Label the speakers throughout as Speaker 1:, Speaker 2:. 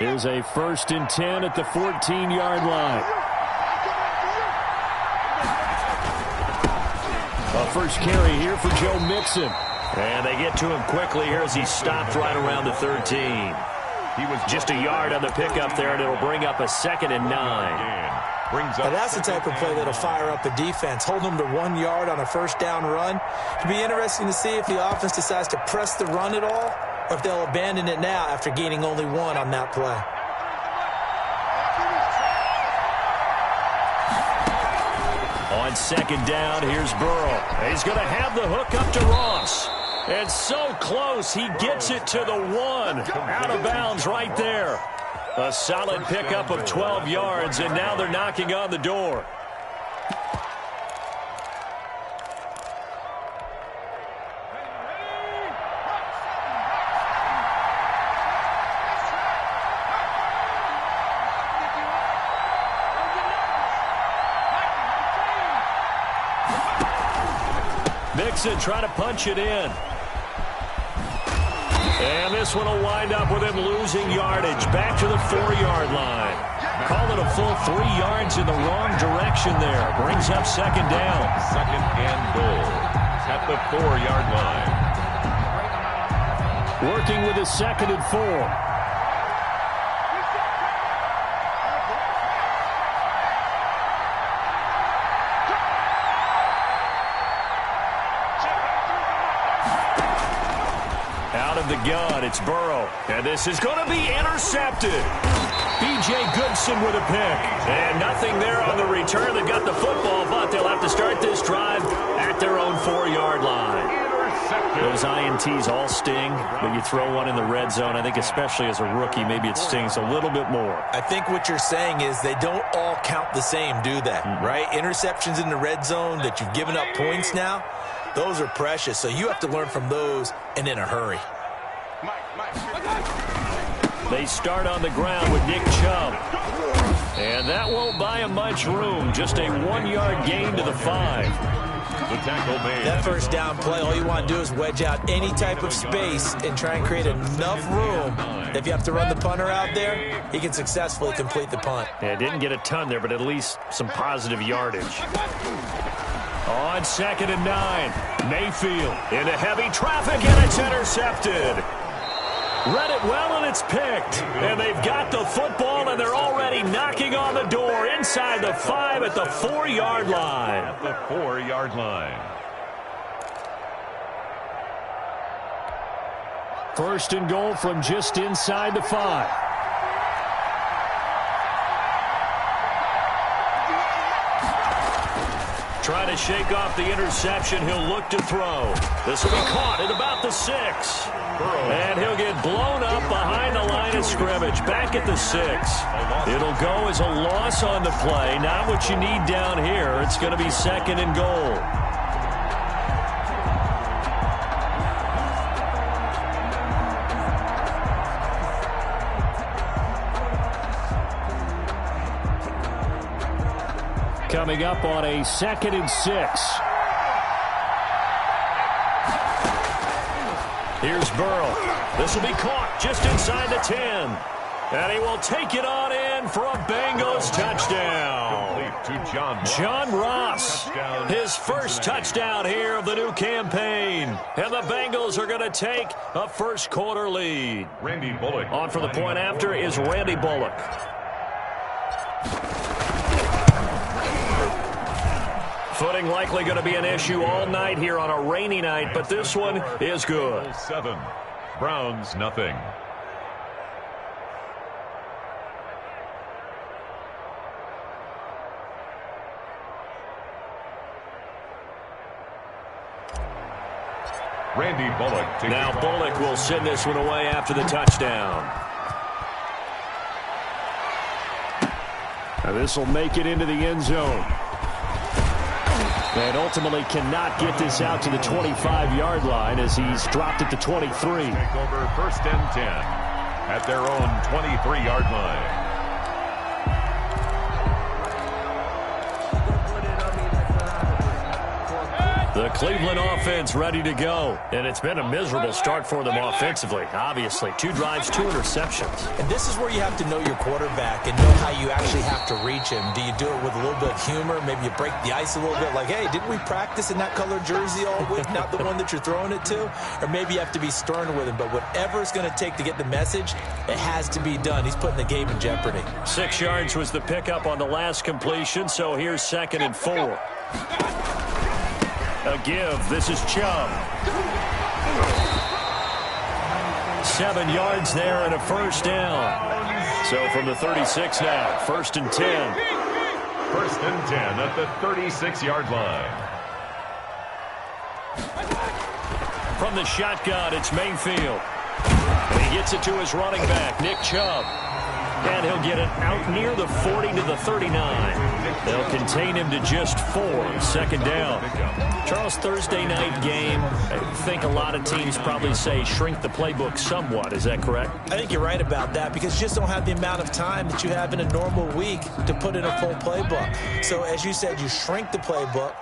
Speaker 1: Here's a 1st and 10 at the 14-yard line. A first carry here for Joe Mixon.
Speaker 2: And they get to him quickly here as he stopped right around the 13. He was just a yard on the pickup there, and it'll bring up a 2nd and 9.
Speaker 3: Now that's the type of play that'll fire up a defense. Hold them to 1 yard on a first down run. It'll be interesting to see if the offense decides to press the run at all, or if they'll abandon it now after gaining only 1 on that play.
Speaker 1: On 2nd down, here's Burrow. He's going to have the hook up to Ross. And so close, he gets it to the 1. Out of bounds right there. A solid pickup of 12 yards, and now they're knocking on the door. Mixon trying to punch it in. And this one will wind up with him losing yardage. Back to the 4-yard line. Call it a full 3 yards in the wrong direction there. Brings up 2nd down.
Speaker 4: 2nd and goal at the 4-yard line.
Speaker 1: Working with a 2nd and 4. The gun, it's Burrow, and this is going to be intercepted. B.J. Goodson with a pick, and nothing there on the return. They've got the football, but they'll have to start this drive at their own 4-yard line. Those INTs all sting, but you throw one in the red zone, I think especially as a rookie, maybe it stings a little bit more.
Speaker 3: I think what you're saying is they don't all count the same, do they? Right? Interceptions in the red zone that you've given up points now, those are precious, so you have to learn from those and in a hurry.
Speaker 1: They start on the ground with Nick Chubb. And that won't buy him much room. Just a 1-yard gain to the 5.
Speaker 4: The tackle made.
Speaker 3: That first down play, all you want to do is wedge out any type of space and try and create enough room. If you have to run the punter out there, he can successfully complete the punt.
Speaker 1: Yeah, didn't get a ton there, but at least some positive yardage. On 2nd and 9, Mayfield into heavy traffic, and it's intercepted. Read it well, and it's picked. And they've got the football, and they're already knocking on the door inside the 5 at the 4-yard line.
Speaker 4: At the 4-yard line.
Speaker 1: 1st and goal from just inside the 5. Trying to shake off the interception. He'll look to throw. This will be caught at about the 6. And he'll get blown up behind the line of scrimmage. Back at the 6. It'll go as a loss on the play. Not what you need down here. It's going to be 2nd and goal. Coming up on a 2nd and 6. Here's Burrow. This will be caught just inside the 10. And he will take it on in for a Bengals touchdown.
Speaker 4: To
Speaker 1: John Ross. His first touchdown here of the new campaign. And the Bengals are going to take a first-quarter lead.
Speaker 4: Randy Bullock.
Speaker 1: On for the point after is Randy Bullock. Footing likely going to be an issue all night here on a rainy night, but this one is good.
Speaker 4: 7. Browns nothing. Randy Bullock.
Speaker 1: Now Bullock will send this one away after the touchdown. Now this will make it into the end zone. And ultimately cannot get this out to the 25-yard line as he's dropped at the 23.
Speaker 4: Take over 1st and 10 at their own 23-yard line.
Speaker 1: The Cleveland offense ready to go. And it's been a miserable start for them offensively, obviously. 2 drives, 2 interceptions.
Speaker 3: And this is where you have to know your quarterback and know how you actually have to reach him. Do you do it with a little bit of humor? Maybe you break the ice a little bit like, hey, didn't we practice in that colored jersey all week, not the one that you're throwing it to? Or maybe you have to be stern with him. But whatever it's going to take to get the message, it has to be done. He's putting the game in jeopardy.
Speaker 1: 6 yards was the pickup on the last completion, so here's 2nd and 4. A give. This is Chubb. 7 yards there and a first down. So from the 36 now, 1st and 10.
Speaker 4: 1st and 10 at the 36-yard line.
Speaker 1: From the shotgun, it's Mayfield. And he gets it to his running back, Nick Chubb. And he'll get it out near the 40 to the 39. They'll contain him to just 4. 2nd down. Charles, Thursday night game, I think a lot of teams probably say shrink the playbook somewhat. Is that correct?
Speaker 3: I think you're right about that because you just don't have the amount of time that you have in a normal week to put in a full playbook. So as you said, you shrink the playbook.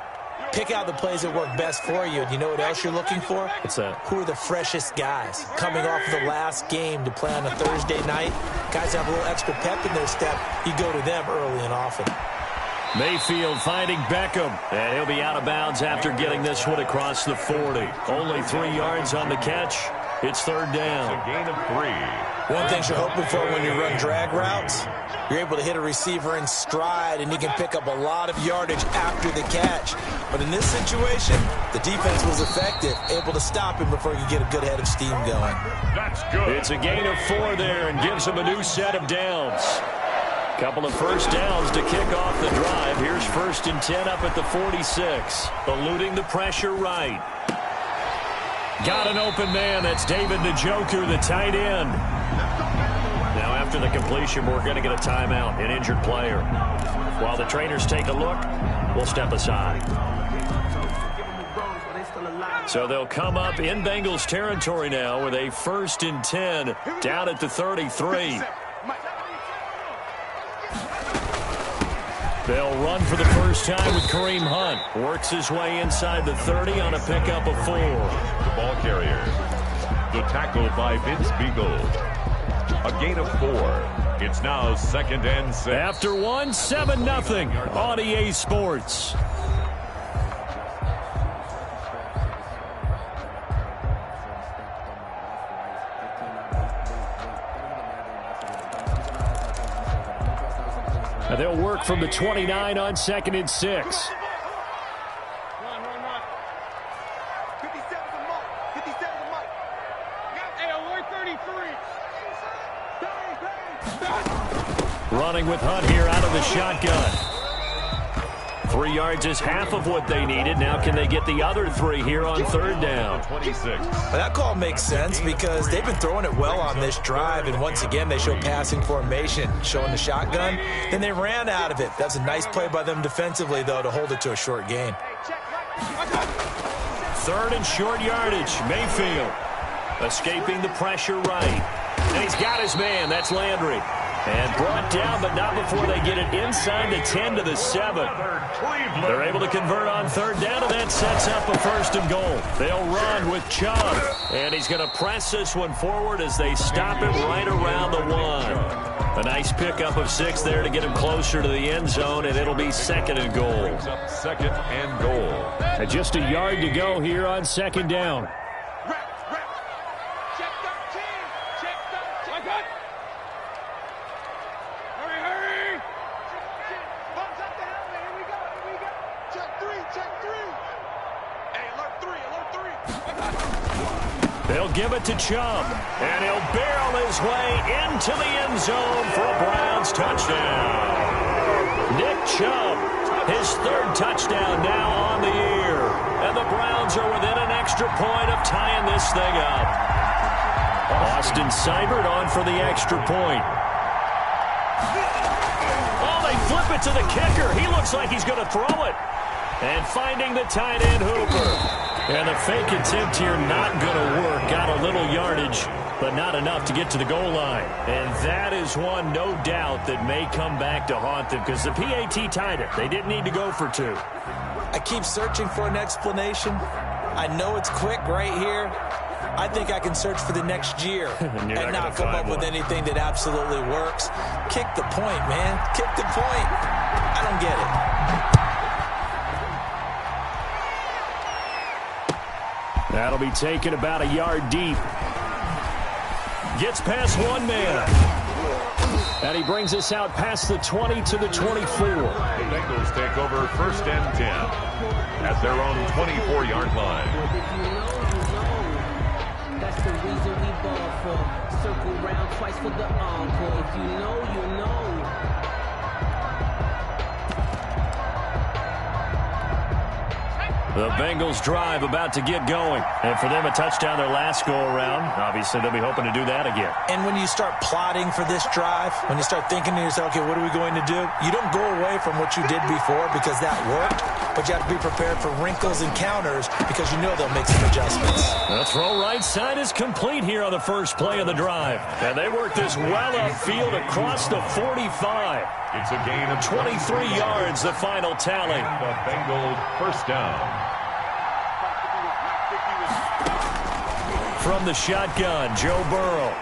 Speaker 3: Pick out the plays that work best for you. And you know what else you're looking for?
Speaker 1: What's that?
Speaker 3: Who are the freshest guys coming off of the last game to play on a Thursday night? Guys have a little extra pep in their step. You go to them early and often.
Speaker 1: Mayfield finding Beckham. And he'll be out of bounds after getting this one across the 40. Only 3 yards on the catch. It's 3rd down.
Speaker 4: It's a gain of 3.
Speaker 3: One thing you're hoping for when you run drag routes, you're able to hit a receiver in stride, and you can pick up a lot of yardage after the catch. But in this situation, the defense was effective, able to stop him before you get a good head of steam going.
Speaker 4: That's good.
Speaker 1: It's a gain of 4 there and gives him a new set of downs. Couple of first downs to kick off the drive. Here's 1st and 10 up at the 46. Eluding the pressure right. Got an open man. That's David Njoku, the tight end. Now, after the completion, we're going to get a timeout, an injured player. While the trainers take a look, we'll step aside. So they'll come up in Bengals territory now with a 1st and 10 down at the 33. They'll run for the first time with Kareem Hunt. Works his way inside the 30 on a pickup of 4.
Speaker 4: The ball carrier. The tackle by Vince Beagle. A gain of 4. It's now 2nd and 6.
Speaker 1: After 1, 7-0 on EA Sports. Now they'll work from the 29 on 2nd and 6. Running with Hunt here out of the shotgun. 3 yards is half of what they needed. Now can they get the other 3 here on 3rd down?
Speaker 4: 26.
Speaker 3: Well, that call makes sense because they've been throwing it well on this drive, and once again they show passing formation, showing the shotgun. Then they ran out of it. That's a nice play by them defensively, though, to hold it to a short gain.
Speaker 1: 3rd and short yardage. Mayfield escaping the pressure right. And he's got his man. That's Landry. And brought down, but not before they get it inside the 10 to the 7. They're able to convert on 3rd down, and that sets up a 1st and goal. They'll run with Chubb. And he's going to press this one forward as they stop him right around the 1. A nice pickup of 6 there to get him closer to the end zone, and it'll be 2nd and goal.
Speaker 4: 2nd and goal.
Speaker 1: And just a yard to go here on 2nd down. They'll give it to Chubb, and he'll barrel his way into the end zone for a Browns touchdown. Nick Chubb, his 3rd touchdown now on the year. And the Browns are within an extra point of tying this thing up. Austin Seibert on for the extra point. Oh, they flip it to the kicker. He looks like he's going to throw it. And finding the tight end Hooper. And the fake attempt here not going to work. Got a little yardage, but not enough to get to the goal line. And that is one, no doubt, that may come back to haunt them because the PAT tied it. They didn't need to go for 2.
Speaker 3: I keep searching for an explanation. I know it's quick right here. I think I can search for the next year and not come up with anything that absolutely works. Kick the point, man. Kick the point. I don't get it.
Speaker 1: That'll be taken about a yard deep. Gets past one man. And he brings us out past the 20 to the 24.
Speaker 4: The Bengals take over 1st and 10 at their own 24-yard line.
Speaker 5: That's the reason we ball for. Circle round twice for the encore. If you know, you know.
Speaker 1: The Bengals drive about to get going. And for them, a touchdown their last go-around. Obviously, they'll be hoping to do that again.
Speaker 3: And when you start plotting for this drive, when you start thinking to yourself, okay, what are we going to do? You don't go away from what you did before because that worked, but you have to be prepared for wrinkles and counters because you know they'll make some adjustments.
Speaker 1: The throw right side is complete here on the first play of the drive. And they work this well upfield across the 45.
Speaker 4: It's a gain of
Speaker 1: 23 yards, the final tally.
Speaker 4: The Bengals 1st down.
Speaker 1: From the shotgun, Joe Burrow.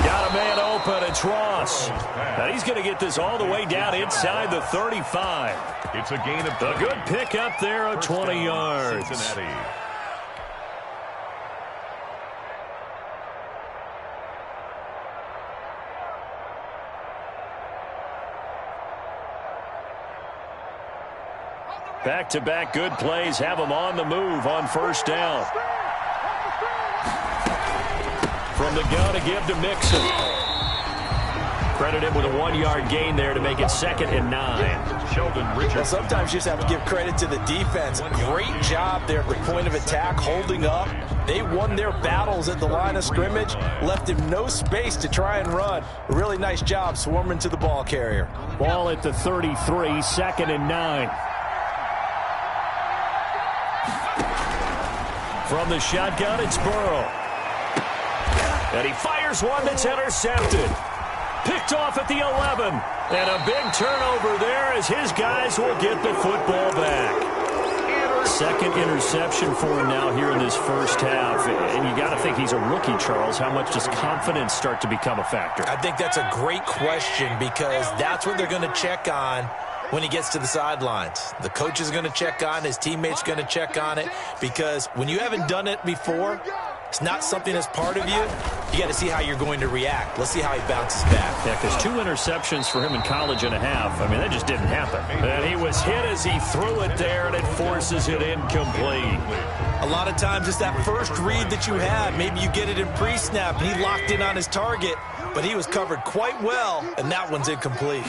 Speaker 1: Got a man open, it's Ross. And he's going to get this all the way down inside the 35.
Speaker 4: It's a gain of
Speaker 1: a good pick up there of 20 yards.
Speaker 4: Cincinnati.
Speaker 1: Back-to-back good plays have them on the move on 1st down. From the gun to give to Mixon. Credit him with a 1-yard gain there to make it 2nd and 9.
Speaker 4: Sheldon Richardson.
Speaker 3: Well, sometimes you just have to give credit to the defense. Great job there at the point of attack, holding up. They won their battles at the line of scrimmage, left him no space to try and run. A really nice job swarming to the ball carrier.
Speaker 1: Ball at the 33, 2nd and 9. From the shotgun, it's Burrow. And he fires one that's intercepted. Picked off at the 11. And a big turnover there as his guys will get the football back. 2nd interception for him now here in this first half. And you got to think he's a rookie, Charles. How much does confidence start to become a factor?
Speaker 3: I think that's a great question because that's what they're going to check on when he gets to the sidelines. The coach is going to check on, his teammates going to check on it, because when you haven't done it before, it's not something that's part of you. You got to see how you're going to react. Let's see how he bounces back.
Speaker 1: Yeah, because 2 interceptions for him in college and a half. I mean, that just didn't happen. And he was hit as he threw it there, and it forces it incomplete.
Speaker 3: A lot of times it's that first read that you have. Maybe you get it in pre-snap, and he locked in on his target, but he was covered quite well, and that one's incomplete.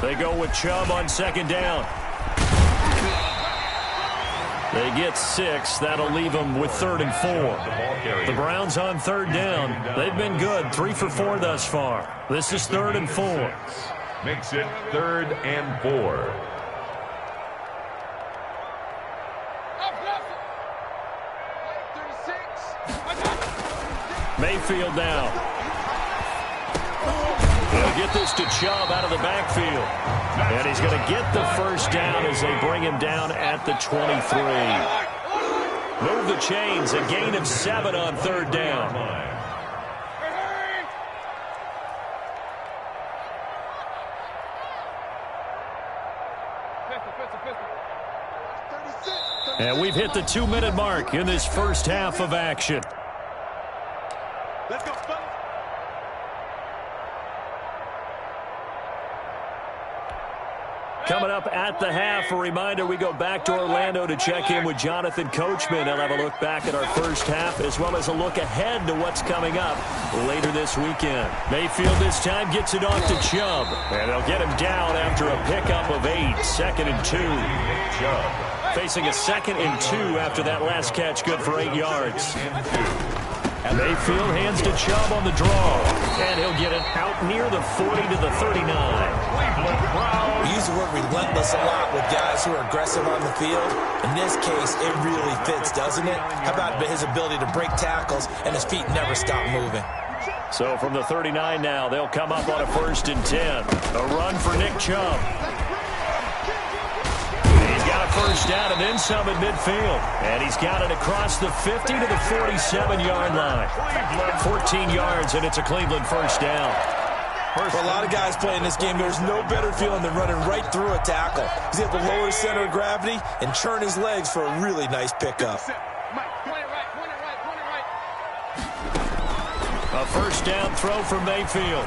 Speaker 1: They go with Chubb on 2nd down. They get 6. That'll leave them with 3rd and 4. The Browns on 3rd down. They've been good. 3 for 4 thus far. This is 3rd and 4.
Speaker 4: Makes it 3rd and 4.
Speaker 1: Mayfield now. They'll get this to Chubb out of the backfield. And he's going to get the 1st down as they bring him down at the 23. Move the chains. A gain of 7 on 3rd down. And we've hit the 2-minute mark in this first half of action.
Speaker 6: Let's go, fellas.
Speaker 1: Coming up at the half, a reminder, we go back to Orlando to check in with Jonathan Coachman. He'll have a look back at our first half as well as a look ahead to what's coming up later this weekend. Mayfield this time gets it off to Chubb, and they'll get him down after a pickup of 8, 2nd and 2. Chubb facing a 2nd and 2 after that last catch, good for 8 yards. And Mayfield hands to Chubb on the draw, and he'll get it out near the 40 to the 39.
Speaker 3: We use the word relentless a lot with guys who are aggressive on the field. In this case, it really fits, doesn't it? How about his ability to break tackles and his feet never stop moving?
Speaker 1: So from the 39 now, they'll come up on a 1st and 10. A run for Nick Chubb. He's
Speaker 2: first down and then some at midfield. And he's got it across the 50 to the 47-yard line. 14 yards, and it's a Cleveland first down.
Speaker 3: For a lot of guys playing this game, there's no better feeling than running right through a tackle. He's able to lower his center of gravity and churn his legs for a really nice pickup.
Speaker 2: A first down throw from Mayfield.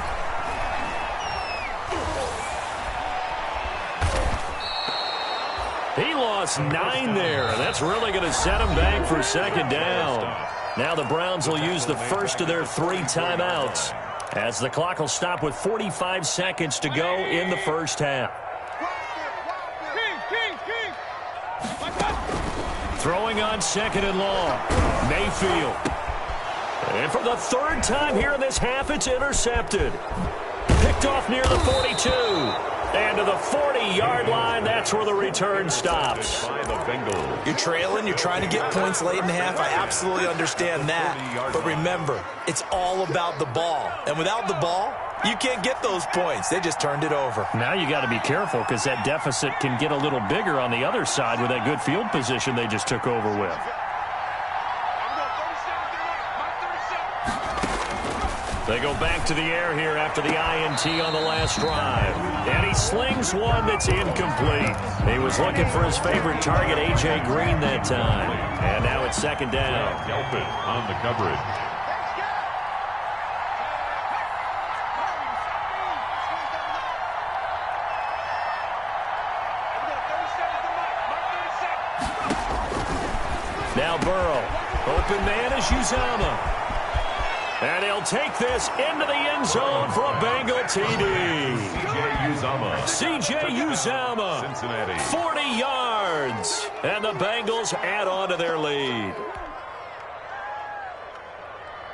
Speaker 2: He lost 9 there. That's really going to set him back for second down. Now the Browns will use the first of their 3 timeouts, as the clock will stop with 45 seconds to go in the first half. Throwing on second and long. Mayfield. And for the 3rd time here in this half, it's intercepted. Picked off near the 42. And to the 40-yard line, that's where the return stops.
Speaker 3: You're trailing, you're trying to get points late in the half. I absolutely understand that. But remember, it's all about the ball. And without the ball, you can't get those points. They just turned it over.
Speaker 2: Now you got to be careful, because that deficit can get a little bigger on the other side with that good field position they just took over with. They go back to the air here after the INT on the last drive. And he slings one that's incomplete. He was looking for his favorite target, A.J. Green, that time. And now it's second down.
Speaker 4: Delphin on the coverage.
Speaker 2: Now Burrow. Open man is Uzomah. And he'll take this into the end zone for a Bengal TD. C.J. Uzomah.
Speaker 4: Cincinnati.
Speaker 2: 40 yards. And the Bengals add on to their lead.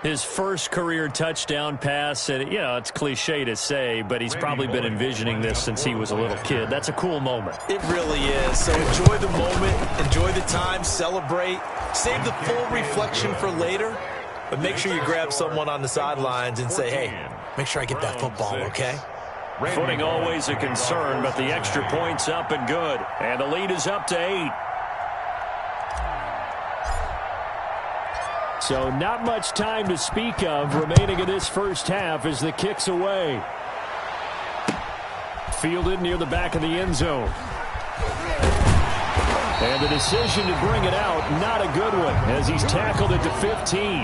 Speaker 2: His first career touchdown pass, and you know, it's cliche to say, but he's probably been envisioning this since he was a little kid. That's a cool moment.
Speaker 3: It really is. So enjoy the moment, enjoy the time, celebrate, save the full reflection for later. But make sure you grab someone on the sidelines and say, hey, make sure I get that football, okay?
Speaker 2: Footing always a concern, but the extra point's up and good. And the lead is up to 8. So not much time to speak of remaining in this first half as the kick's away. Fielded near the back of the end zone. And the decision to bring it out, not a good one, as he's tackled at the 15.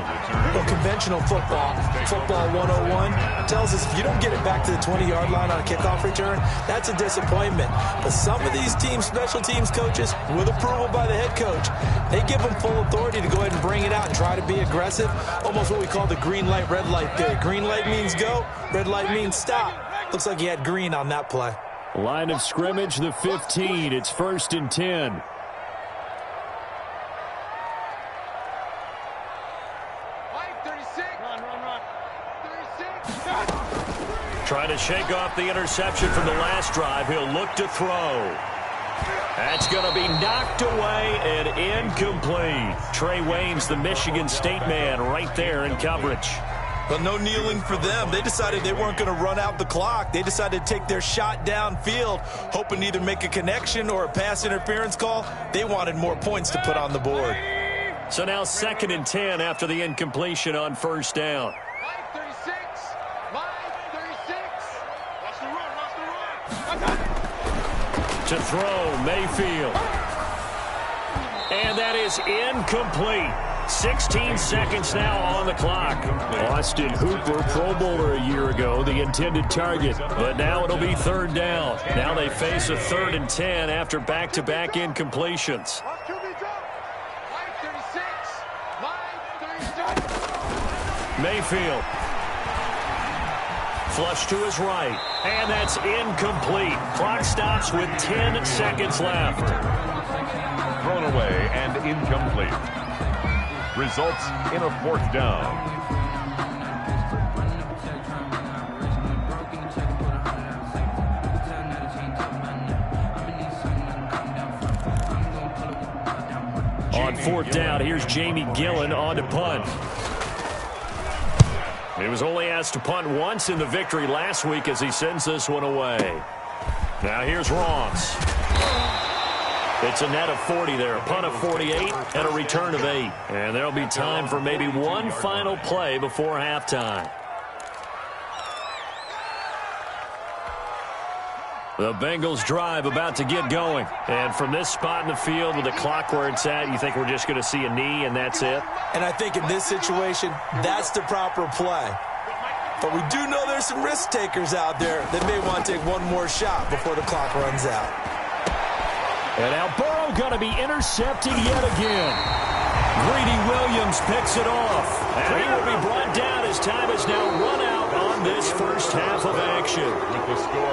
Speaker 3: Well, conventional football 101, tells us if you don't get it back to the 20-yard line on a kickoff return, that's a disappointment. But some of these teams, special teams coaches, with approval by the head coach, they give them full authority to go ahead and bring it out and try to be aggressive, almost what we call the green light, red light theory. Green light means go, red light means stop. Looks like he had green on that play.
Speaker 2: Line of scrimmage, the 15. It's 1st and 10. Trying to shake off the interception from the last drive. He'll look to throw. That's going to be knocked away and incomplete. Trey Waynes, the Michigan State man, right there in coverage.
Speaker 3: But no kneeling for them. They decided they weren't going to run out the clock. They decided to take their shot downfield, hoping to either make a connection or a pass interference call. They wanted more points to put on the board.
Speaker 2: So now 2nd and 10 after the incompletion on first down. To throw, Mayfield. And that is incomplete. 16 seconds now on the clock. Austin Hooper, Pro Bowler a year ago, the intended target. But now it'll be 3rd down. Now they face a 3rd and 10 after back-to-back incompletions. Mayfield. Flush to his right. And that's incomplete. Clock stops with 10 seconds left.
Speaker 4: Thrown away and incomplete. Results in a 4th down.
Speaker 2: On 4th down, here's Jamie Gillen on to punt. He was only asked to punt once in the victory last week as he sends this one away. Now here's Ross. It's a net of 40 there, a punt of 48, and a return of 8. And there'll be time for maybe one final play before halftime. The Bengals drive about to get going. And from this spot in the field with the clock where it's at, you think we're just going to see a knee and that's it?
Speaker 3: And I think in this situation, that's the proper play. But we do know there's some risk takers out there that may want to take one more shot before the clock runs out.
Speaker 2: And now Burrow going to be intercepted yet again. Greedy Williams picks it off. And he will be brought down as time has now run out on this first half of action.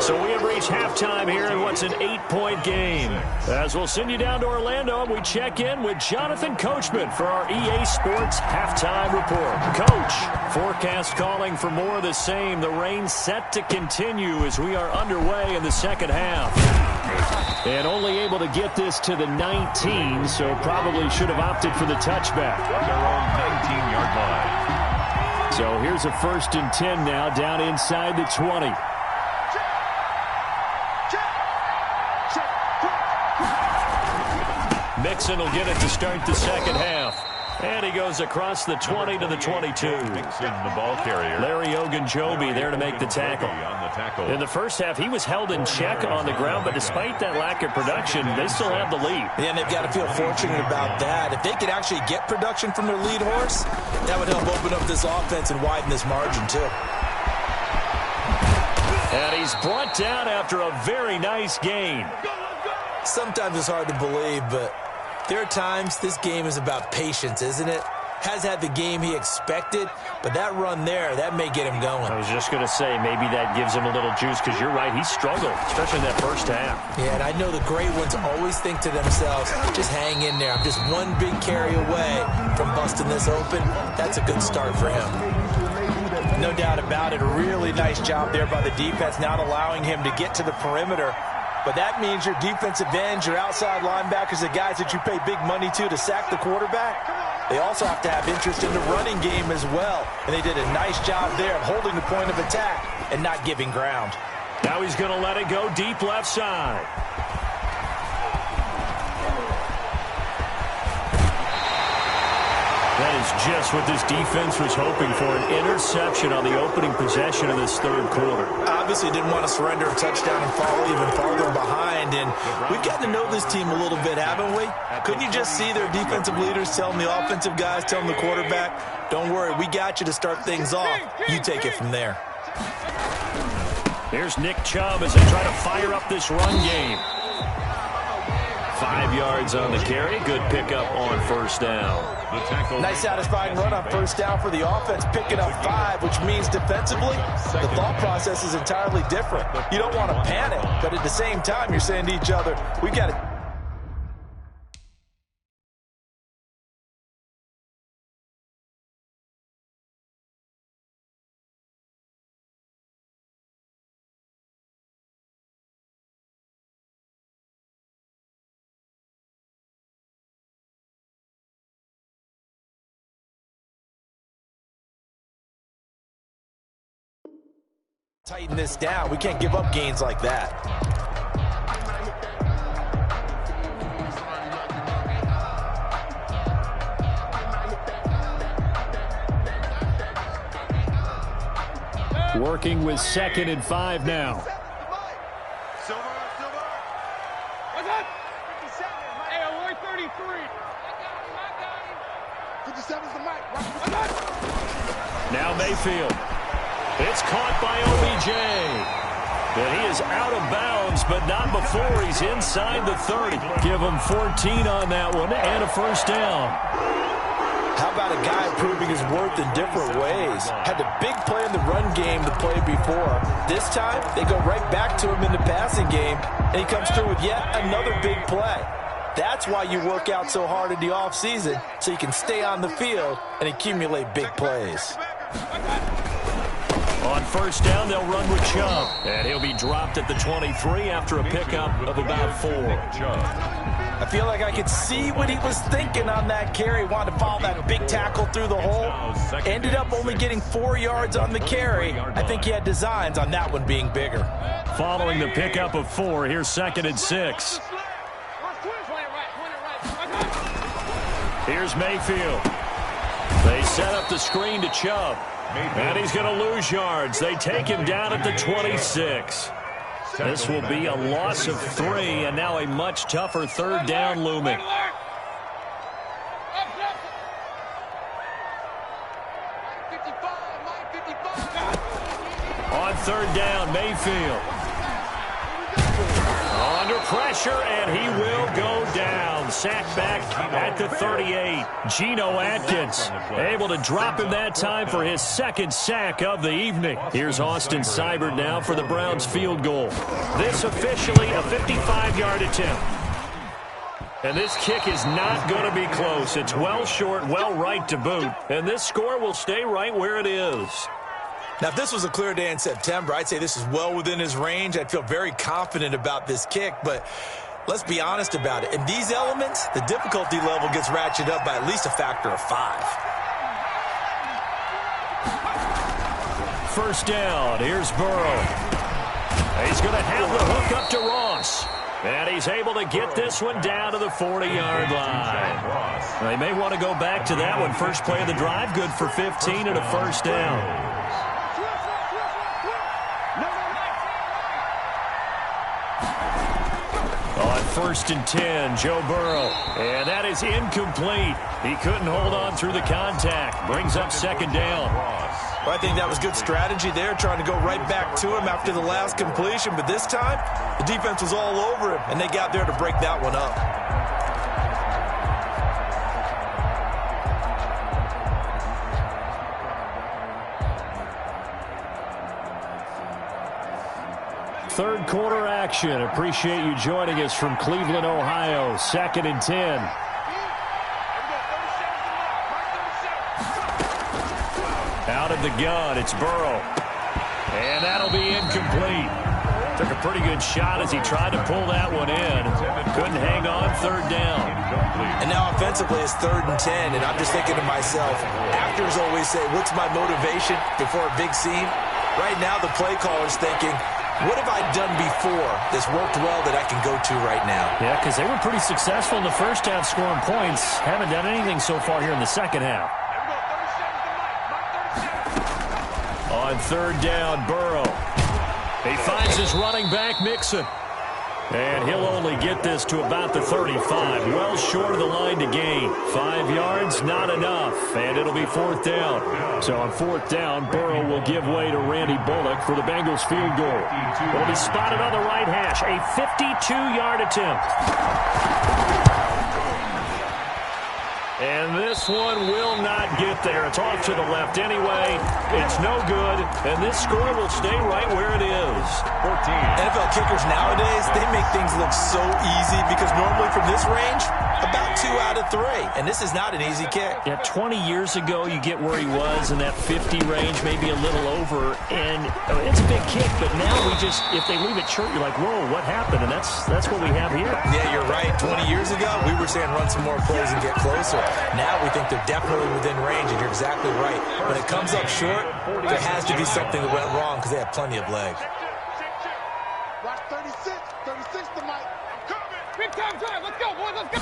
Speaker 2: So we have reached halftime here in what's an 8-point game. As we'll send you down to Orlando, and we check in with Jonathan Coachman for our EA Sports Halftime Report. Coach, forecast calling for more of the same. The rain set to continue as we are underway in the second half. And only able to get this to the 19, so probably should have opted for the touchback.
Speaker 4: Their own 19-yard line.
Speaker 2: So here's a 1st and 10 now, down inside the 20. Mixon will get it to start the second half. And he goes across the 20 to the 22.
Speaker 4: Mixon, the ball carrier.
Speaker 2: Larry Ogunjobi there to make the tackle. In the first half, he was held in check on the ground, but despite that lack of production, they still have the lead.
Speaker 3: Yeah, and they've got to feel fortunate about that. If they could actually get production from their lead horse, that would help open up this offense and widen this margin, too.
Speaker 2: And he's brought down after a very nice gain.
Speaker 3: Sometimes it's hard to believe, but there are times this game is about patience, isn't it? Has had the game he expected, but that run there, that may get him going.
Speaker 2: I was just going to say, maybe that gives him a little juice, because you're right, he struggled, especially in that first half.
Speaker 3: Yeah, and I know the great ones always think to themselves, just hang in there. I'm just one big carry away from busting this open. That's a good start for him. No doubt about it, a really nice job there by the defense, not allowing him to get to the perimeter. But that means your defensive ends, your outside linebackers, the guys that you pay big money to sack the quarterback, they also have to have interest in the running game as well. And they did a nice job there of holding the point of attack and not giving ground.
Speaker 2: Now he's going to let it go deep left side. That is just what this defense was hoping for, an interception on the opening possession of this third quarter.
Speaker 3: Obviously didn't want to surrender a touchdown and fall even farther behind, and we've gotten to know this team a little bit, haven't we? Couldn't you just see their defensive leaders telling the offensive guys, telling the quarterback, don't worry, we got you to start things off. You take it from there.
Speaker 2: Here's Nick Chubb as they try to fire up this run game. 5 yards on the carry. Good pickup on first down.
Speaker 3: Nice satisfying run on first down for the offense, picking up 5, which means defensively, the thought process is entirely different. You don't want to panic, but at the same time, you're saying to each other, we got to... tighten this down. We can't give up gains like that.
Speaker 2: Working with 2nd and 5 now.
Speaker 6: Silver. What's up? 57. Hey, alert 33. 57's the mic. What's up?
Speaker 2: Now Mayfield. It's caught by OBJ. And he is out of bounds, but not before he's inside the 30. Give him 14 on that one and a first down.
Speaker 3: How about a guy proving his worth in different ways? Had the big play in the run game the play before. This time, they go right back to him in the passing game, and he comes through with yet another big play. That's why you work out so hard in the offseason, so you can stay on the field and accumulate big plays.
Speaker 2: On first down, they'll run with Chubb. And he'll be dropped at the 23 after a pickup of about 4.
Speaker 3: I feel like I could see what he was thinking on that carry. Wanted to follow that big tackle through the hole. Ended up only getting 4 yards on the carry. I think he had designs on that one being bigger.
Speaker 2: Following the pickup of 4, here's 2nd and 6. Here's Mayfield. They set up the screen to Chubb. And he's going to lose yards. They take him down at the 26. This will be a loss of 3, and now a much tougher third down looming. On third down, Mayfield. Under pressure, and he will go down. Sacked back at the 38. Geno Atkins able to drop him that time for his second sack of the evening. Here's Austin Seibert now for the Browns field goal. This officially a 55-yard attempt. And this kick is not going to be close. It's well short, well right to boot. And this score will stay right where it is.
Speaker 3: Now, if this was a clear day in September, I'd say this is well within his range. I'd feel very confident about this kick, but let's be honest about it. In these elements, the difficulty level gets ratcheted up by at least a factor of 5.
Speaker 2: First down, here's Burrow. He's going to have the hook up to Ross. And he's able to get this one down to the 40-yard line. They may want to go back to that one. First play of the drive, good for 15 and a first down. First and 10, Joe Burrow. And that is incomplete. He couldn't hold on through the contact. Brings up second down.
Speaker 3: Well, I think that was good strategy there, trying to go right back to him after the last completion. But this time, the defense was all over him, and they got there to break that one up.
Speaker 2: Third quarter action. Appreciate you joining us from Cleveland, Ohio. Second and 10. Out of the gun, it's Burrow. And that'll be incomplete. Took a pretty good shot as he tried to pull that one in. Couldn't hang on third down.
Speaker 3: And now offensively it's third and 10, and I'm just thinking to myself, actors always say, what's my motivation before a big scene? Right now the play caller's thinking, what have I done before that's worked well that I can go to right now?
Speaker 2: Yeah, because they were pretty successful in the first half scoring points. Haven't done anything so far here in the second half. On third down, Burrow. He finds his running back, Mixon. And he'll only get this to about the 35. Well short of the line to gain. 5 yards, not enough. And it'll be fourth down. So on fourth down, Burrow will give way to Randy Bullock for the Bengals field goal. Will be spotted on the right hash. A 52-yard attempt. And this one will not get there. It's off to the left anyway. It's no good. And this score will stay right where it is. 14.
Speaker 3: NFL kickers nowadays, they make things look so easy because normally from this range, about 2 out of 3. And this is not an easy kick.
Speaker 2: Yeah, 20 years ago, you get where he was in that 50 range, maybe a little over. And it's a big kick, but now we just, if they leave it short, you're like, whoa, what happened? And that's what we have here.
Speaker 3: Yeah, you're right. 20 years ago, we were saying run some more plays and get closer. Now we think they're definitely within range, and you're exactly right. When it comes up short, there has to be something that went wrong because they have plenty of legs.
Speaker 6: Watch 36. 36 to Mike. Big time drive. Let's go, boys. Let's go.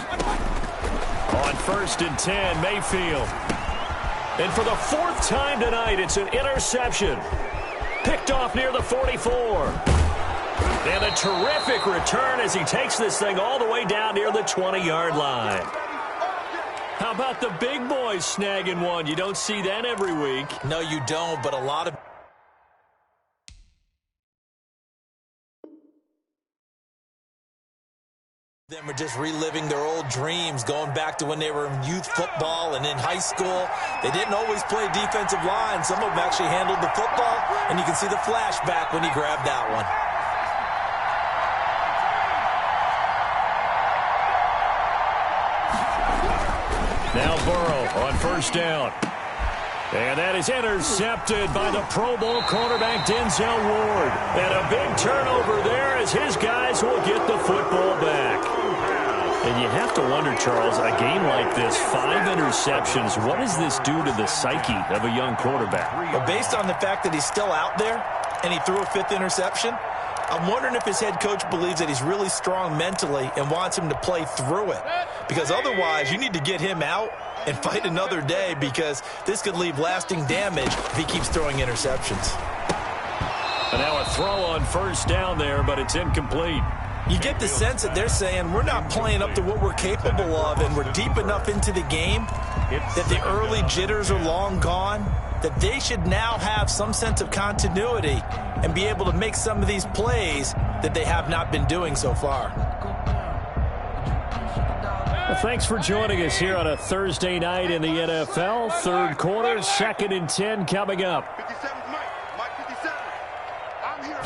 Speaker 2: On first and 10, Mayfield. And for the 4th time tonight, it's an interception. Picked off near the 44. And a terrific return as he takes this thing all the way down near the 20-yard line. How about the big boys snagging one? You don't see that every week.
Speaker 3: No, you don't, but a lot of them are just reliving their old dreams, going back to when they were in youth football and in high school. They didn't always play defensive line. Some of them actually handled the football, and you can see the flashback when he grabbed that one.
Speaker 2: Now Burrow on first down. And that is intercepted by the Pro Bowl cornerback Denzel Ward. And a big turnover there as his guys will get the football back. And you have to wonder, Charles, a game like this, 5 interceptions, what does this do to the psyche of a young quarterback?
Speaker 3: But based on the fact that he's still out there and he threw a 5th interception, I'm wondering if his head coach believes that he's really strong mentally and wants him to play through it. Because otherwise, you need to get him out and fight another day, because this could leave lasting damage if he keeps throwing interceptions.
Speaker 2: And now a throw on first down there, but it's incomplete.
Speaker 3: You get the sense that they're saying we're not playing up to what we're capable of, and we're deep enough into the game that the early jitters are long gone, that they should now have some sense of continuity and be able to make some of these plays that they have not been doing so far.
Speaker 2: Well, thanks for joining us here on a Thursday night in the NFL. Third quarter, 2nd and 10 coming up.
Speaker 6: 57, Mike 57. I'm here.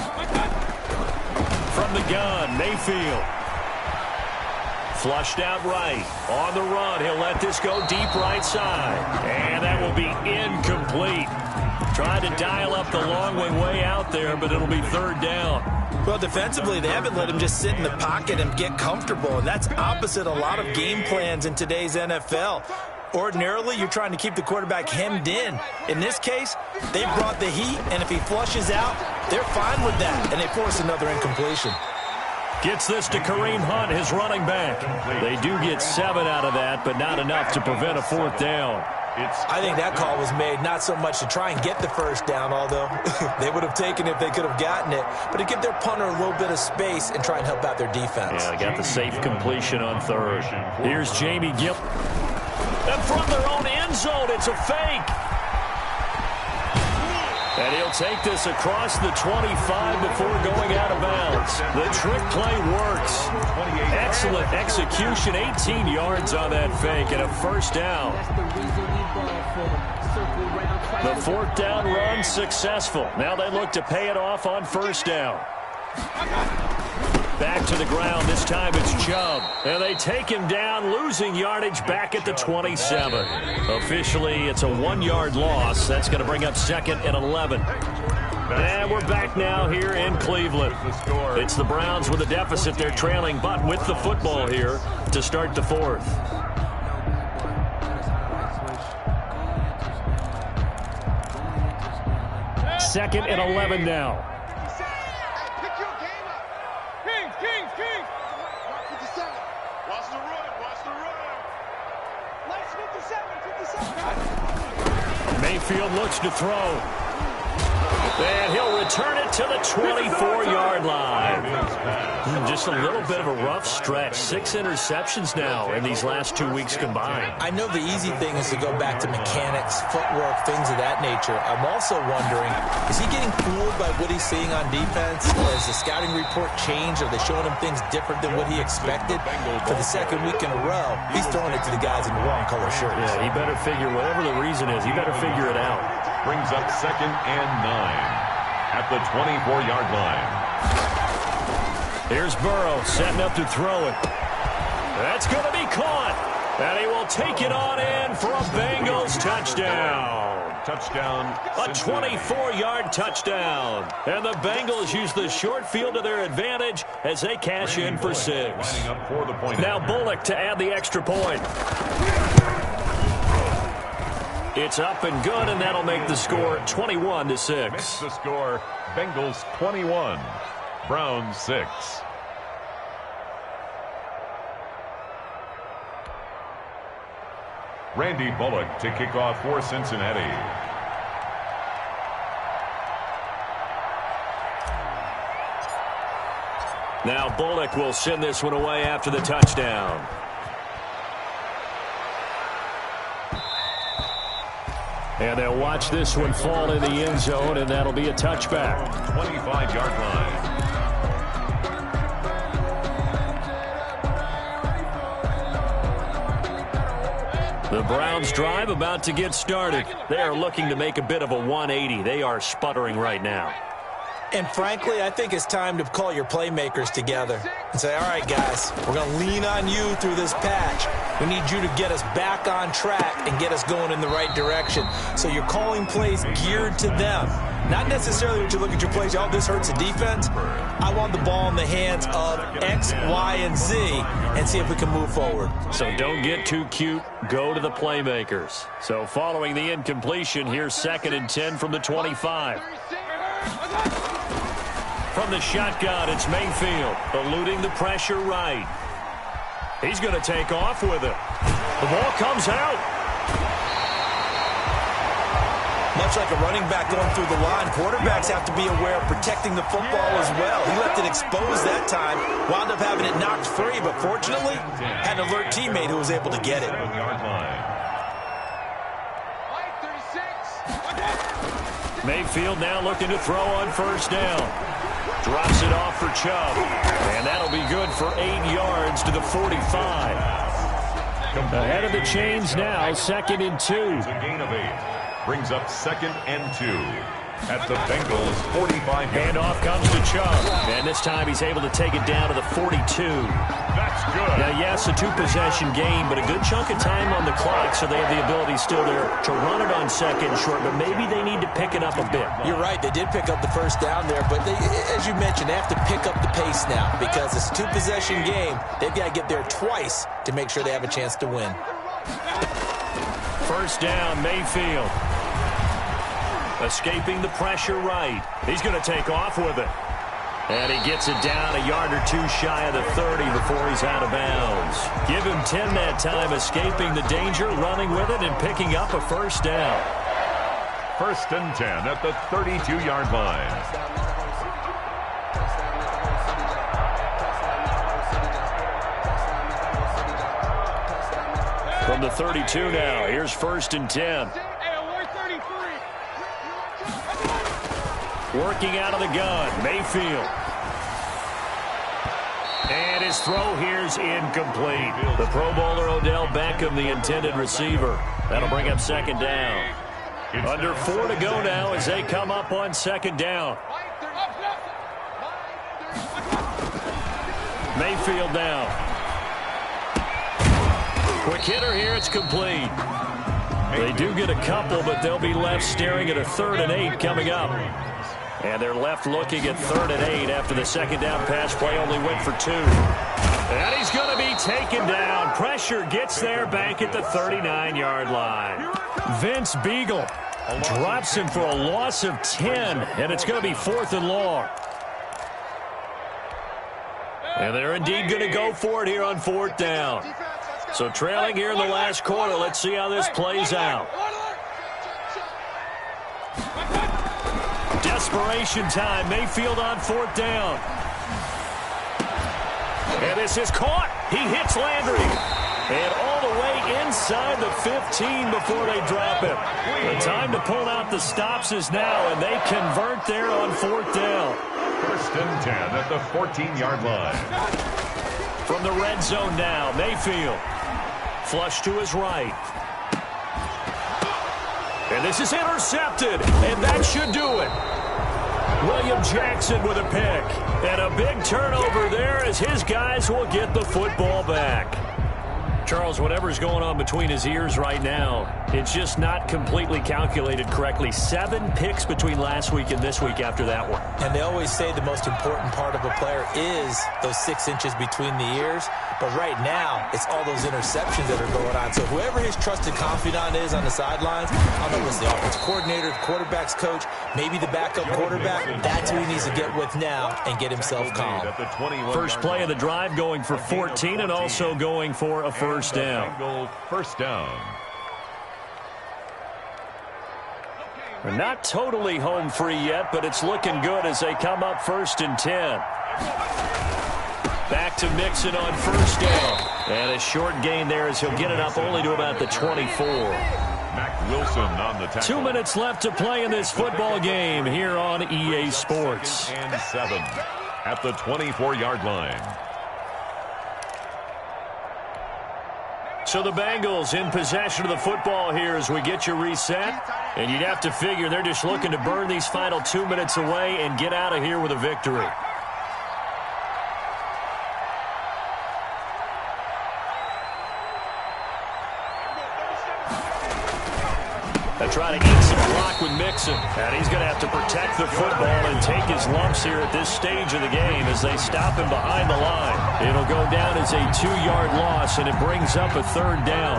Speaker 2: From the gun, Mayfield. Flushed out right. On the run, he'll let this go deep right side. And that will be incomplete. Tried to dial up the long way out there, but it'll be third down.
Speaker 3: Well, defensively, they haven't let him just sit in the pocket and get comfortable, and that's opposite a lot of game plans in today's NFL. Ordinarily, you're trying to keep the quarterback hemmed in. In this case, they brought the heat, and if he flushes out, they're fine with that, and they force another incompletion.
Speaker 2: Gets this to Kareem Hunt, his running back. They do get 7 out of that, but not enough to prevent a fourth down.
Speaker 3: I think that call was made not so much to try and get the first down, although they would have taken it if they could have gotten it, but to give their punter a little bit of space and try and help out their defense.
Speaker 2: Yeah, they got the safe completion on third. Here's Jamie Gill. And from their own end zone, it's a fake. And he'll take this across the 25 before going out of bounds. The trick play works. Excellent execution, 18 yards on that fake and a first down. The fourth down run successful. Now they look to pay it off on first down. Back to the ground. This time it's Chubb. And they take him down, losing yardage back at the 27. Officially, it's a 1-yard loss. That's going to bring up 2nd and 11. And we're back now here in Cleveland. It's the Browns with a deficit. They're trailing, but with the football here to start the fourth. Second and 11 now. Mayfield looks to throw. And he'll return it to the 24-yard line. Just a little bit of a rough stretch. 6 interceptions now in these last 2 weeks combined.
Speaker 3: I know the easy thing is to go back to mechanics, footwork, things of that nature. I'm also wondering, is he getting fooled by what he's seeing on defense? Has the scouting report changed? Are they showing him things different than what he expected? For the second week in a row, he's throwing it to the guys in the wrong color shirts.
Speaker 2: Yeah, he better figure, whatever the reason is, he better figure it out.
Speaker 4: Brings up 2nd and 9 at the 24-yard line.
Speaker 2: Here's Burrow setting up to throw it. That's going to be caught. And he will take it on in for a Bengals touchdown.
Speaker 4: Touchdown.
Speaker 2: A 24-yard touchdown. And the Bengals use the short field to their advantage as they cash in for 6. Now Bullock to add the extra point. It's up and good, and that'll make the score 21-6.
Speaker 4: Makes the score Bengals 21, Browns 6. Randy Bullock to kick off for Cincinnati.
Speaker 2: Now Bullock will send this one away after the touchdown. And they'll watch this one fall in the end zone, and that'll be a touchback.
Speaker 4: 25-yard line.
Speaker 2: The Browns drive about to get started. They are looking to make a bit of a 180. They are sputtering right now.
Speaker 3: And frankly, I think it's time to call your playmakers together and say, all right, guys, we're going to lean on you through this patch. We need you to get us back on track and get us going in the right direction. So you're calling plays geared to them. Not necessarily when you look at your plays, oh, this hurts the defense. I want the ball in the hands of X, Y, and Z and see if we can move forward.
Speaker 2: So don't get too cute. Go to the playmakers. So following the incompletion, here's 2nd and 10 from the 25. From the shotgun, it's Mayfield, eluding the pressure right. He's going to take off with it. The ball comes out.
Speaker 3: Much like a running back going through the line, quarterbacks have to be aware of protecting the football as well. He left it exposed that time, wound up having it knocked free, but fortunately, had an alert teammate who was able to get it.
Speaker 2: Mayfield now looking to throw on first down. Drops it off for Chubb. And that'll be good for 8 yards to the 45. Ahead of the chains now, 2nd and 2.
Speaker 4: It's a gain of 8. Brings up 2nd and 2 at the Bengals 45.
Speaker 2: Handoff comes to Chubb. And this time he's able to take it down to the 42.
Speaker 4: That's good.
Speaker 2: Now, yes, a 2-possession game, but a good chunk of time on the clock, so they have the ability still there to run it on 2nd and short, but maybe they need to pick it up a bit.
Speaker 3: You're right. They did pick up the first down there, but as you mentioned, they have to pick up the pace now because it's a 2-possession game. They've got to get there twice to make sure they have a chance to win.
Speaker 2: First down, Mayfield. Escaping the pressure right. He's going to take off with it. And he gets it down a yard or 2 shy of the 30 before he's out of bounds. Give him 10 that time, escaping the danger, running with it, and picking up a first down.
Speaker 4: 1st and 10 at the 32-yard line.
Speaker 2: From the 32 now, here's 1st and 10. Working out of the gun, Mayfield. And his throw here's incomplete. The Pro Bowler Odell Beckham, the intended receiver. That'll bring up 2nd down. Under 4 to go now as they come up on 2nd down. Mayfield now. Quick hitter here, it's complete. They do get a couple, but they'll be left staring at a 3rd and 8 coming up. And they're left looking at 3rd and 8 after the 2nd down pass play only went for 2. And he's going to be taken down. Pressure gets there back at the 39-yard line. Vince Beagle drops him for a loss of 10, and it's going to be 4th and long. And they're indeed going to go for it here on 4th down. So trailing here in the last quarter, let's see how this plays out. Desperation time. Mayfield on 4th down. And this is caught. He hits Landry. And all the way inside the 15 before they drop him. The time to pull out the stops is now, and they convert there on 4th down.
Speaker 4: 1st and 10 at the 14-yard line.
Speaker 2: From the red zone now, Mayfield. Flush to his right. And this is intercepted, and that should do it. William Jackson with a pick. And a big turnover there as his guys will get the football back. Charles, whatever's going on between his ears right now, it's just not completely calculated correctly. 7 picks between last week and this week after that one.
Speaker 3: And they always say the most important part of a player is those 6 inches between the ears. But right now, it's all those interceptions that are going on. So whoever his trusted confidant is on the sidelines, I don't know if it's the offensive coordinator, the quarterback's coach, maybe the backup quarterback, that's who he needs to get with now and get himself calm.
Speaker 2: First play of the drive going for 14 and also going for a first down.
Speaker 4: First down.
Speaker 2: They're not totally home free yet, but it's looking good as they come up 1st and 10. Back to Mixon on first down. And a short gain there as he'll get it up only to about the 24.
Speaker 4: Mac Wilson on the tackle.
Speaker 2: 2 minutes left to play in this football game here on EA Sports.
Speaker 4: 2nd and 7 at the 24-yard line.
Speaker 2: So the Bengals in possession of the football here as we get you reset. And you'd have to figure they're just looking to burn these final 2 minutes away and get out of here with a victory. They try to eat some clock with Mixon. And he's going to have to protect the football and take his lumps here at this stage of the game as they stop him behind the line. It'll go down as a 2-yard loss, and it brings up a 3rd down.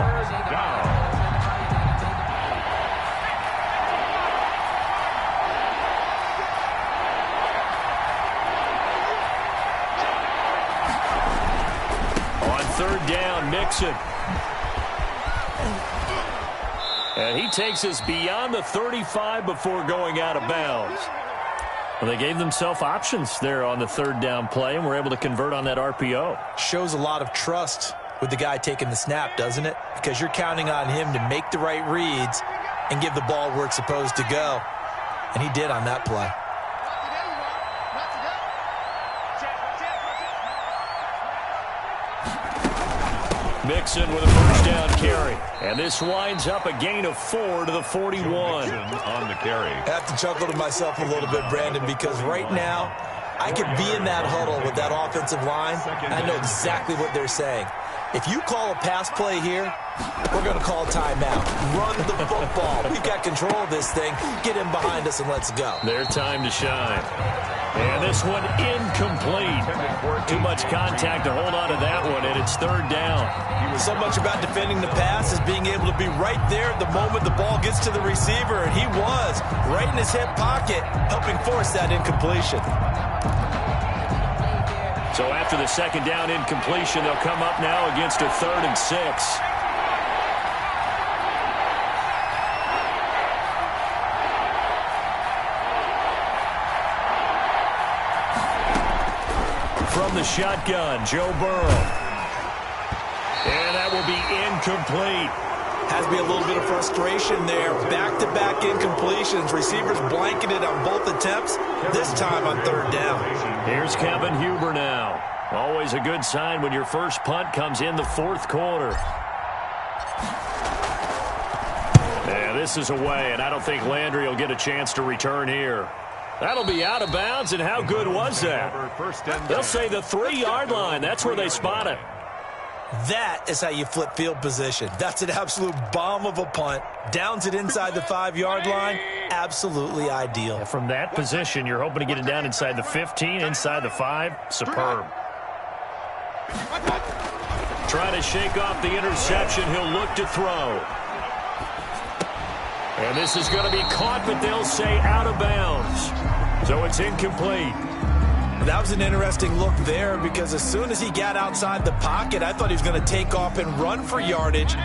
Speaker 2: third down, Mixon. And he takes us beyond the 35 before going out of bounds. Well, they gave themselves options there on the third down play, and were able to convert on that RPO.
Speaker 3: Shows a lot of trust with the guy taking the snap, doesn't it? Because you're counting on him to make the right reads and give the ball where it's supposed to go. And he did on that play.
Speaker 2: Mixon with a first down carry. And this winds up a gain of 4 to the 41.
Speaker 4: On the carry.
Speaker 3: I have to chuckle to myself a little bit, Brandon, because right now I could be in that huddle with that offensive line, and I know exactly what they're saying. If you call a pass play here, we're going to call timeout. Run the football. We've got control of this thing. Get him behind us and let's go.
Speaker 2: Their time to shine. And this one incomplete. Too much contact to hold on to that one, and it's third down.
Speaker 3: So much about defending the pass is being able to be right there at the moment the ball gets to the receiver, and he was right in his hip pocket, helping force that incompletion.
Speaker 2: So after the second down incompletion, they'll come up now against a 3rd and 6. From the shotgun, Joe Burrow. And that will be incomplete.
Speaker 3: Has to be a little bit of frustration there. Back-to-back incompletions. Receivers blanketed on both attempts, this time on third down.
Speaker 2: Here's Kevin Huber now. Always a good sign when your first punt comes in the 4th quarter. Yeah, this is away, and I don't think Landry will get a chance to return here. That'll be out of bounds, and how good was that? They'll say the 3-yard line. That's where they spot it.
Speaker 3: That is how you flip field position. That's an absolute bomb of a punt. Downs it inside the 5-yard line. Absolutely ideal.
Speaker 2: And from that position, you're hoping to get it down inside the 15, inside the 5. Superb. Trying to shake off the interception. He'll look to throw. And this is going to be caught, but they'll say out of bounds. So it's incomplete.
Speaker 3: That was an interesting look there, because as soon as he got outside the pocket, I thought he was going to take off and run for yardage.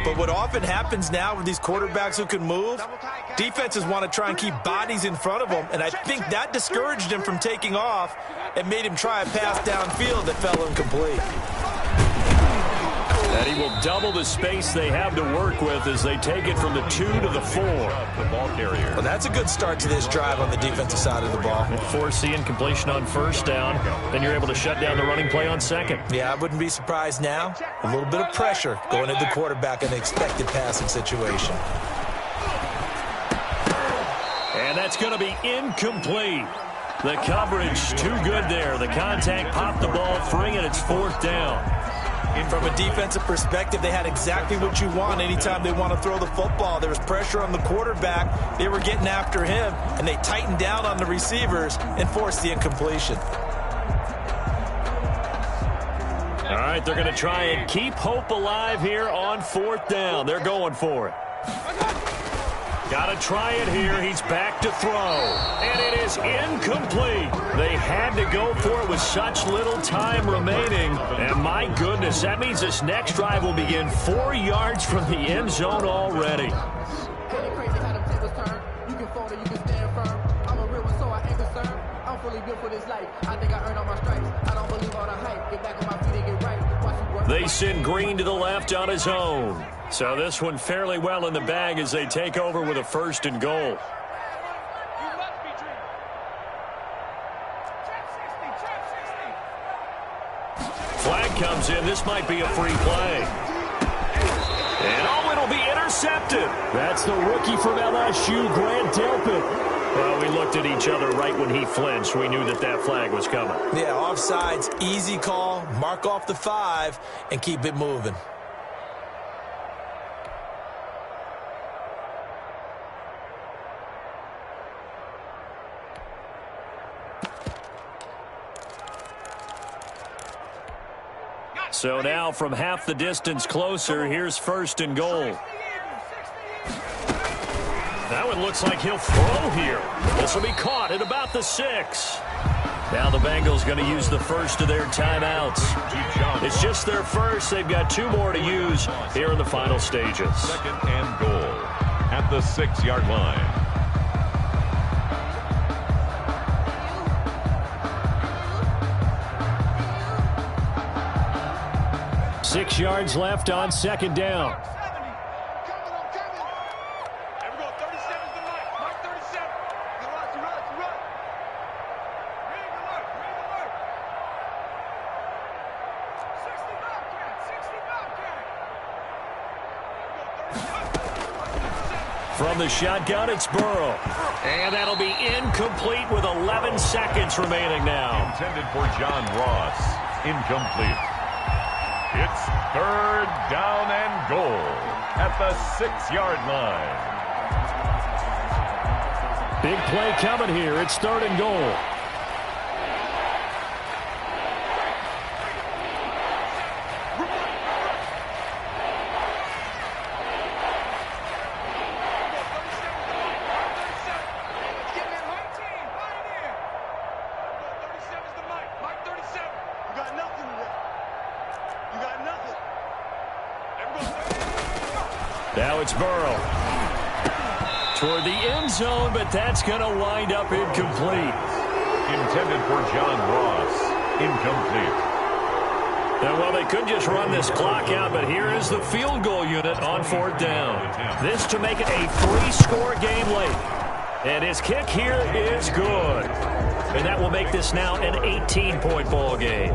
Speaker 3: But what often happens now with these quarterbacks who can move, defenses want to try and keep bodies in front of them, and I think that discouraged him from taking off and made him try a pass downfield that fell incomplete.
Speaker 2: And he will double the space they have to work with as they take it from the 2 to the 4.
Speaker 4: The ball carrier.
Speaker 3: Well, that's a good start to this drive on the defensive side of the ball.
Speaker 2: Force the incompletion on first down, then you're able to shut down the running play on second.
Speaker 3: Yeah, I wouldn't be surprised now. A little bit of pressure going at the quarterback in an expected passing situation.
Speaker 2: And that's going to be incomplete. The coverage too good there. The contact popped the ball free, and it's 4th down.
Speaker 3: From a defensive perspective, they had exactly what you want anytime they want to throw the football. There was pressure on the quarterback. They were getting after him, and they tightened down on the receivers and forced the incompletion.
Speaker 2: All right, they're going to try and keep hope alive here on 4th down. They're going for it. Got to try it here. He's back to throw. And it is incomplete. They had to go for it with such little time remaining. And my goodness, that means this next drive will begin 4 yards from the end zone already. They send Green to the left on his own. So this one fairly well in the bag as they take over with a 1st and goal. Flag comes in. This might be a free play. And oh, it'll be intercepted. That's the rookie from LSU, Grant Delpit. Well, we looked at each other right when he flinched. We knew that that flag was coming.
Speaker 3: Yeah, offsides, easy call. Mark off the 5 and keep it moving.
Speaker 2: So now from half the distance closer, here's 1st and goal. That one looks like he'll throw here. This will be caught at about the 6. Now the Bengals going to use the first of their timeouts. It's just their first. They've got 2 more to use here in the final stages.
Speaker 4: Second and goal at the 6-yard line.
Speaker 2: Six yards left on second down. From the shotgun, it's Burrow. And that'll be incomplete with 11 seconds remaining now.
Speaker 4: Intended for John Ross. Incomplete. It's third down and goal at the 6-yard line.
Speaker 2: Big play coming here. It's third and goal. Now it's Burrow. Toward the end zone, but that's going to wind up incomplete.
Speaker 4: Intended for John Ross. Incomplete.
Speaker 2: And well, they could just run this clock out, but here is the field goal unit on fourth down. This to make it a 3-score game late. And his kick here is good. And that will make this now an 18-point ball game.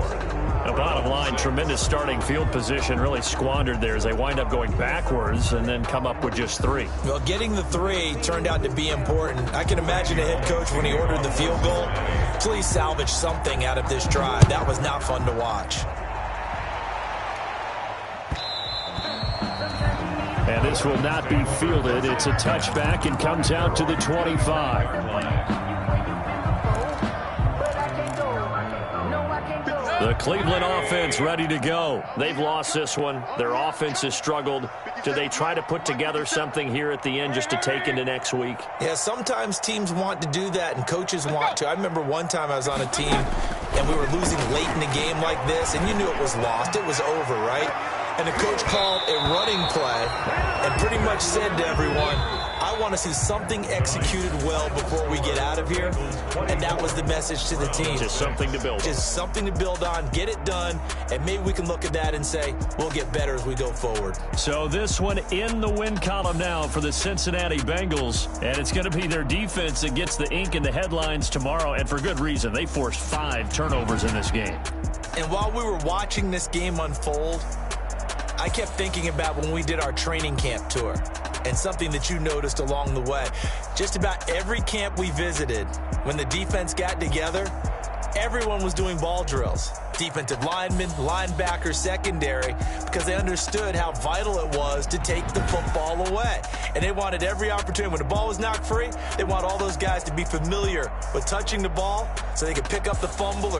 Speaker 2: The bottom line, tremendous starting field position, really squandered there as they wind up going backwards and then come up with just 3.
Speaker 3: Well, getting the 3 turned out to be important. I can imagine a head coach when he ordered the field goal, please salvage something out of this drive. That was not fun to watch.
Speaker 2: And this will not be fielded. It's a touchback and comes out to the 25. The Cleveland offense ready to go. They've lost this one. Their offense has struggled. Do they try to put together something here at the end just to take into next week?
Speaker 3: Yeah, sometimes teams want to do that and coaches want to. I remember one time I was on a team and we were losing late in a game like this, and you knew it was lost. It was over, right? And the coach called a running play and pretty much said to everyone, I want to see something executed well before we get out of here. And that was the message to the team.
Speaker 2: Just something to build on.
Speaker 3: Just something to build on, get it done, and maybe we can look at that and say, we'll get better as we go forward.
Speaker 2: So this one in the win column now for the Cincinnati Bengals. And it's going to be their defense that gets the ink in the headlines tomorrow, and for good reason. They forced 5 turnovers in this game.
Speaker 3: And while we were watching this game unfold, I kept thinking about when we did our training camp tour and something that you noticed along the way. Just about every camp we visited, when the defense got together, everyone was doing ball drills. Defensive linemen, linebackers, secondary, because they understood how vital it was to take the football away. And they wanted every opportunity. When the ball was knocked free, they want all those guys to be familiar with touching the ball so they could pick up the fumble